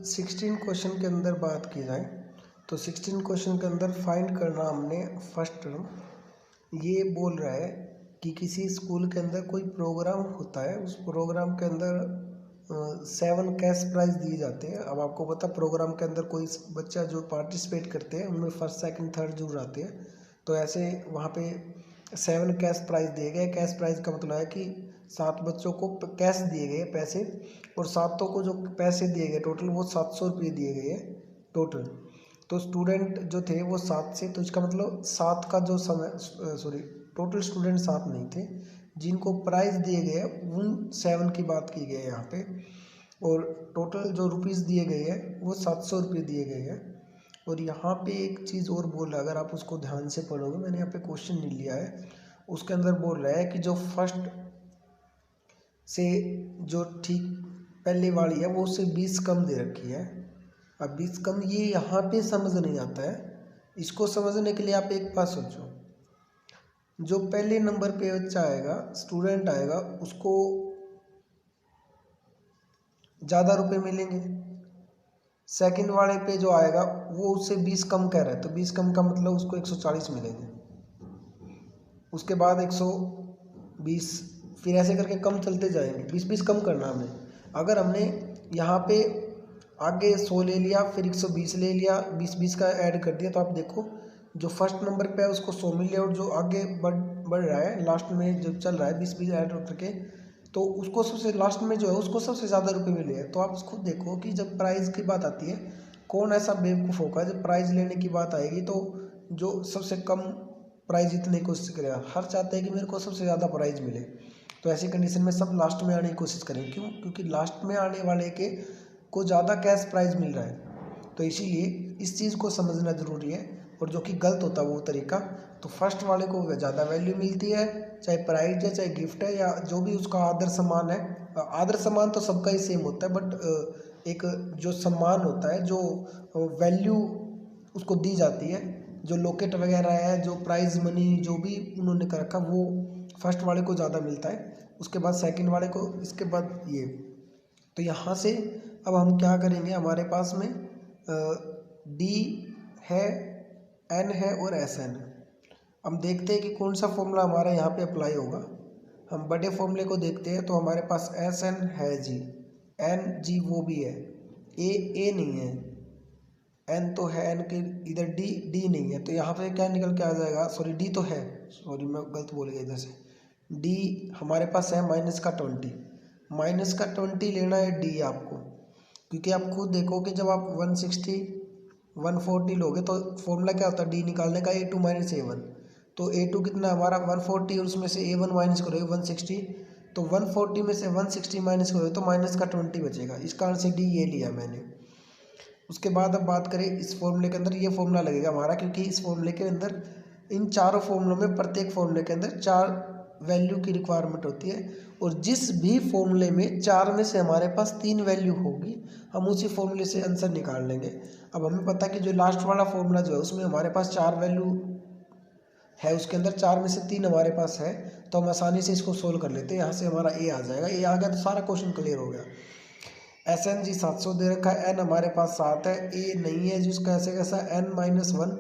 16 question के अंदर बात की जाए तो 16 क्वेश्चन के अंदर फाइंड करना हमने फर्स्ट टर्म। ये बोल रहा है कि किसी स्कूल के अंदर कोई प्रोग्राम होता है, उस प्रोग्राम के अंदर 7 कैश प्राइज दिए जाते हैं। अब आपको पता प्रोग्राम के अंदर कोई बच्चा जो पार्टिसिपेट करते हैं उनमें फर्स्ट सेकंड थर्ड जरूर आते हैं, तो ऐसे वहाँ पे 7 कैश प्राइज दिए गए। कैश प्राइज का मतलब है कि 7 बच्चों को कैश दिए गए पैसे, और 7 को जो पैसे दिए गए टोटल वो 700 रुपये दिए गए हैं टोटल। तो स्टूडेंट जो थे वो 7 से, तो इसका मतलब 7 का जो समय टोटल स्टूडेंट 7 नहीं थे। जिनको प्राइज दिए गए उन 7 की बात की गई है यहाँ पे, और टोटल जो रुपीज़ दिए गए हैं वो 700 रुपये दिए गए हैं। और यहाँ पे एक चीज़ और बोल रहा है, अगर आप उसको ध्यान से पढ़ोगे, मैंने यहाँ पे क्वेश्चन नहीं लिया है, उसके अंदर बोल रहा है कि जो फर्स्ट से जो ठीक पहले वाली है वो उससे 20 कम दे रखी है। अब 20 कम ये यहाँ पे समझ नहीं आता है। इसको समझने के लिए आप एक बात सोचो, जो पहले नंबर पे बच्चा आएगा, स्टूडेंट आएगा, उसको ज़्यादा रुपए मिलेंगे। सेकंड वाले पे जो आएगा वो उससे 20 कम कह रहा है, तो 20 कम का मतलब उसको 140 मिलेंगे। उसके बाद 120, फिर ऐसे करके कम चलते जाएंगे। 20-20 कम करना हमें। अगर हमने यहाँ पे आगे 100 ले लिया, फिर 120 ले लिया, 20-20 का ऐड कर दिया, तो आप देखो जो फर्स्ट नंबर पे है उसको 100 मिले, और जो आगे बढ़ रहा है लास्ट में जो चल रहा है 20-20 ऐड करके, तो उसको सबसे लास्ट में जो है उसको सबसे ज़्यादा रुपए मिले हैं। तो आप खुद देखो कि जब प्राइज़ की बात आती है, कौन ऐसा बेवकूफ़ होगा जब प्राइज़ लेने की बात आएगी तो जो सबसे कम प्राइज़ जीतने की कोशिश करेगा। हर चाहते हैं कि मेरे को सबसे ज़्यादा प्राइज़ मिले, तो ऐसी कंडीशन में सब लास्ट में आने की कोशिश करें। क्यों? क्योंकि लास्ट में आने वाले के को ज़्यादा कैश प्राइज़ मिल रहा है। तो इसीलिए इस चीज़ को समझना ज़रूरी है, और जो कि गलत होता है वो तरीका। तो फर्स्ट वाले को ज़्यादा वैल्यू मिलती है, चाहे प्राइज है, चाहे गिफ्ट है, या जो भी उसका आदर सम्मान है। आदर सम्मान तो सबका ही सेम होता है, बट एक जो सम्मान होता है, जो वैल्यू उसको दी जाती है, जो लॉकेट वगैरह है, जो प्राइज मनी जो भी उन्होंने कर रखा, वो फर्स्ट वाले को ज़्यादा मिलता है, उसके बाद सेकंड वाले को, इसके बाद ये। तो यहाँ से अब हम क्या करेंगे, हमारे पास में डी है, एन है और एस एन है। हम देखते हैं कि कौन सा फॉर्मूला हमारा यहाँ पे अप्लाई होगा। हम बड़े फॉर्मूले को देखते हैं, तो हमारे पास एस एन है जी, एन जी वो भी है, ए नहीं है, एन तो है, एन के इधर डी नहीं है, तो यहाँ पे क्या निकल के आ जाएगा, सॉरी डी तो है, सॉरी मैं गलत बोल गया इधर से। डी हमारे पास है -20 लेना है डी आपको, क्योंकि आप खुद देखो कि जब आप 160 140 लोगे तो फॉर्मूला क्या होता है डी निकालने का, A2 - A1। तो A2 कितना हमारा 140, और उसमें से A1 माइनस करोगे 160, तो 140 में से 160 माइनस करोगे तो -20 बचेगा। इस कारण से डी ये लिया मैंने। उसके बाद अब बात करें इस फॉर्मूले के अंदर, ये फॉर्मूला लगेगा हमारा, क्योंकि इस फॉर्मूले के अंदर, इन चारों फॉर्मूलों में प्रत्येक फॉर्मूले के अंदर 4 वैल्यू की रिक्वायरमेंट होती है, और जिस भी फॉर्मूले में 4 में से हमारे पास 3 वैल्यू होगी, हम उसी फॉर्मूले से आंसर निकाल लेंगे। अब हमें पता है कि जो लास्ट वाला फॉर्मूला जो है उसमें हमारे पास 4 वैल्यू है, उसके अंदर 4 में से 3 हमारे पास है, तो हम आसानी से इसको सोल्व कर लेते हैं। यहाँ से हमारा ए आ जाएगा, ए आ गया तो सारा क्वेश्चन क्लियर हो गया। एस एन जी 700 दे रखा है, एन हमारे पास 7 है, ए नहीं है जिसका ऐसे कैसा, एन -1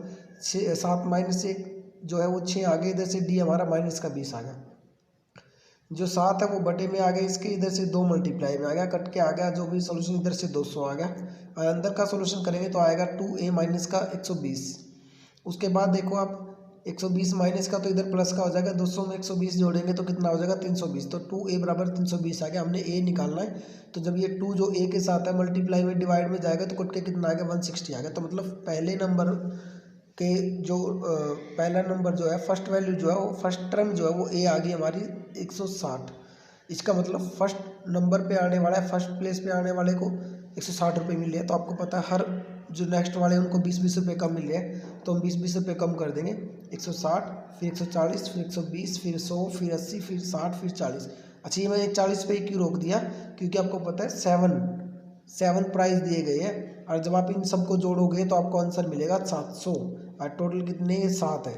7 - 1 जो है वो 6 आ गया, इधर से डी हमारा -20 आ गया। जो 7 है वो बटे में आ गया, इसके इधर से 2 मल्टीप्लाई में आ गया, कट के आ गया, जो भी सोल्यूशन इधर से 200 आ गया, और अंदर का सोल्यूशन करेंगे तो आएगा 2a माइनस का 120। उसके बाद देखो आप 120 माइनस का, तो इधर प्लस का हो जाएगा, 200 में 120 जोड़ेंगे तो कितना हो जाएगा 320, तो 2a बराबर 320 आ गया। हमने a निकालना है, तो जब ये 2 जो a के साथ है मल्टीप्लाई में डिवाइड में जाएगा तो कट के कितना आ गया 160 आ गया। तो मतलब पहले नंबर के जो पहला नंबर जो है, फर्स्ट वैल्यू जो है वो, फर्स्ट टर्म जो है वो ए आ गई हमारी 160। इसका मतलब फर्स्ट नंबर पे आने वाला है, फर्स्ट प्लेस पे आने वाले को 160 रुपये मिल रहे हैं। तो आपको पता है हर जो नेक्स्ट वाले उनको 20-20 रुपये कम मिल रहे हैं, तो हम 20-20 रुपये कम कर देंगे। 160, फिर 140, फिर 120, फिर 100, फिर 80, फिर 60, फिर 40। अच्छा, ये मैंने 40 पे क्यों रोक दिया, क्योंकि आपको पता है 7 प्राइज दिए गए हैं, और जब आप इन सबको जोड़ोगे तो आपको आंसर मिलेगा 700, और टोटल कितने 7 है,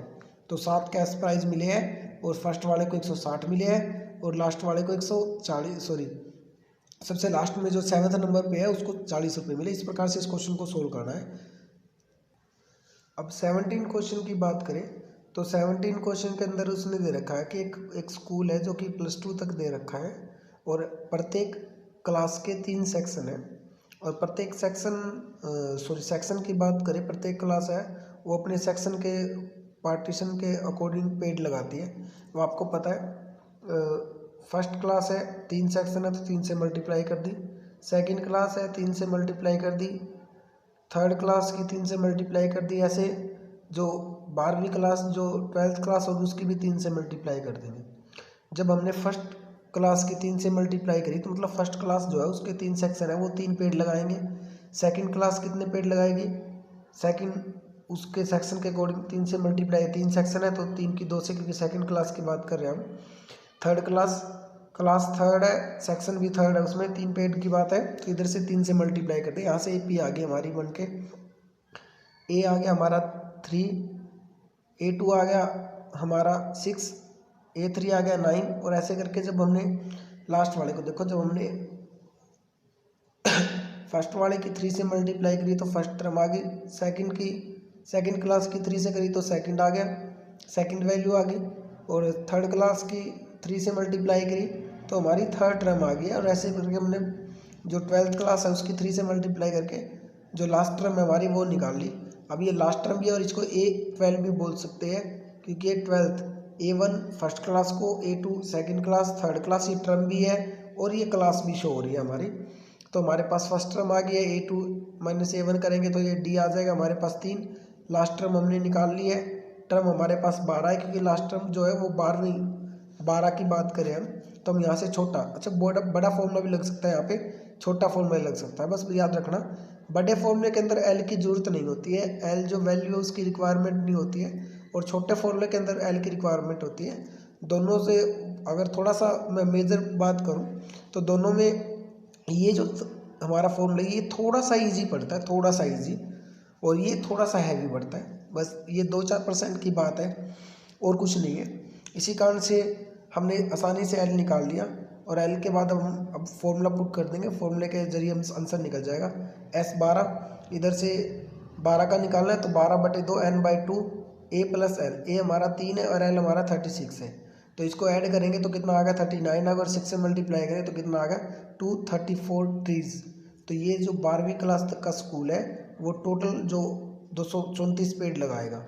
तो 7 कैश प्राइज मिले हैं, और फर्स्ट वाले को 160 मिले हैं, और लास्ट वाले को 140, सॉरी सबसे लास्ट में जो 7वें नंबर पे है उसको 40 रुपये मिले। इस प्रकार से इस क्वेश्चन को सोल्व करना है। अब 17 क्वेश्चन की बात करें तो 17 क्वेश्चन के अंदर उसने दे रखा है कि एक स्कूल है जो कि +2 तक दे रखा है और प्रत्येक क्लास के 3 सेक्शन है और प्रत्येक सेक्शन की बात करें, प्रत्येक क्लास है वो अपने सेक्शन के पार्टीशन के अकॉर्डिंग पेड लगाती है। वो आपको पता है फर्स्ट क्लास है 3 सेक्शन है तो 3 से मल्टीप्लाई कर दी, सेकंड क्लास है 3 से मल्टीप्लाई कर दी, थर्ड क्लास की 3 से मल्टीप्लाई कर दी। ऐसे जो 12वीं क्लास जो 12th क्लास होगी उसकी भी 3 से मल्टीप्लाई कर देंगे। जब हमने फर्स्ट क्लास की 3 से मल्टीप्लाई करी तो मतलब फर्स्ट क्लास जो है उसके 3 सेक्शन है वो 3 पेड लगाएंगे। सेकंड क्लास कितने पेड लगाएगी, सेकंड उसके सेक्शन के अकॉर्डिंग 3 से मल्टीप्लाई, 3 सेक्शन है तो 3 की 2 से, क्योंकि सेकंड क्लास की बात कर रहे हैं हम। थर्ड क्लास थर्ड है, सेक्शन भी थर्ड है, उसमें 3 पेड की बात है तो इधर से 3 से मल्टीप्लाई करते हैं। यहाँ से AP आ गई हमारी बन के, A आ गया हमारा 3, A2 आ गया हमारा 6, A3 आ गया 9 और ऐसे करके जब हमने लास्ट वाले को देखो, जब हमने फर्स्ट वाले की 3 से मल्टीप्लाई करी तो फर्स्ट टर्म आ गई, सेकंड क्लास की 3 से करी तो सेकंड आ गया, सेकंड वैल्यू आ गई और थर्ड क्लास की 3 से मल्टीप्लाई करी तो हमारी थर्ड टर्म आ गई। और ऐसे करके हमने जो 12th क्लास है उसकी 3 से मल्टीप्लाई करके जो लास्ट टर्म है हमारी वो निकाल ली। अब ये लास्ट टर्म भी है और इसको A12 भी बोल सकते हैं क्योंकि ये 12th, A1 फर्स्ट क्लास को, A2 second class, third class ये टर्म भी है और ये क्लास भी शो हो रही है हमारी। तो हमारे पास फर्स्ट टर्म आ गई है, A2 - A1 करेंगे तो ये D आ जाएगा हमारे पास 3। लास्ट टर्म हमने निकाल ली है, टर्म हमारे पास 12 है क्योंकि लास्ट टर्म जो है वो 12 की बात करें हम तो हम यहाँ से छोटा, अच्छा बड़ा फॉर्मूला भी लग सकता है, यहाँ पे छोटा फॉर्मूला लग सकता है। बस याद रखना बड़े फॉर्मूले के अंदर L की जरूरत नहीं होती है, L जो वैल्यू है उसकी रिक्वायरमेंट नहीं होती है और छोटे फॉर्मूले के अंदर L की रिक्वायरमेंट होती है। दोनों से अगर थोड़ा सा मैं मेजर बात करूँ तो दोनों में ये जो हमारा फॉर्मूला ये थोड़ा सा ईजी पड़ता है, थोड़ा सा ईजी, और ये थोड़ा सा हैवी पड़ता है। बस ये 2-4% की बात है और कुछ नहीं है। इसी कारण से हमने आसानी से L निकाल लिया और L के बाद हम अब फॉर्मूला पुट कर देंगे, फॉर्मूले के जरिए हम आंसर निकल जाएगा। S12 इधर से 12 का निकालना है तो 12/2 n/2 A + L, A हमारा 3 है और L हमारा 36 है तो इसको ऐड करेंगे तो कितना आ गया 39 आ गया और 6 से मल्टीप्लाई करें तो कितना आ गया 234 ट्रीज। तो ये जो 12वीं क्लास तक का स्कूल है वो टोटल जो 234 पेड़ लगाएगा।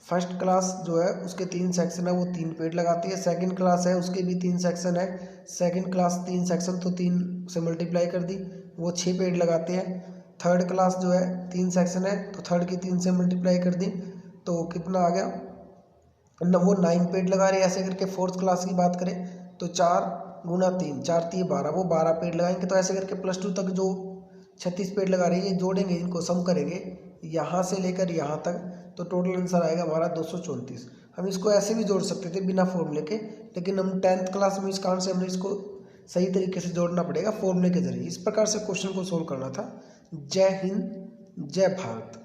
फर्स्ट क्लास जो है उसके 3 सेक्शन है वो 3 पेड़ लगाती है, सेकंड क्लास है उसके भी 3 सेक्शन है, सेकंड क्लास 3 सेक्शन तो 3 से मल्टीप्लाई कर दी वो 6 पेड़ लगाते हैं। थर्ड क्लास जो है 3 सेक्शन है तो थर्ड की 3 से मल्टीप्लाई कर दी तो कितना आ गया वो 9 पेड़ लगा रहे हैं। ऐसे करके फोर्थ क्लास की बात करें तो 4 × 3 4 × 3 12 वो 12 पेड़ लगाएंगे। तो ऐसे करके +2 तक जो 36 पेड़ लगा रही है जोड़ेंगे, इनको सम करेंगे यहाँ से लेकर यहाँ तक तो टोटल आंसर आएगा हमारा 234। हम इसको ऐसे भी जोड़ सकते थे बिना फॉर्मूले के, लेकिन हम 10th क्लास में इस कारण से हमने इसको सही तरीके से जोड़ना पड़ेगा फॉर्मूले के जरिए। इस प्रकार से क्वेश्चन को सोल्व करना था। जय हिंद, जय भारत।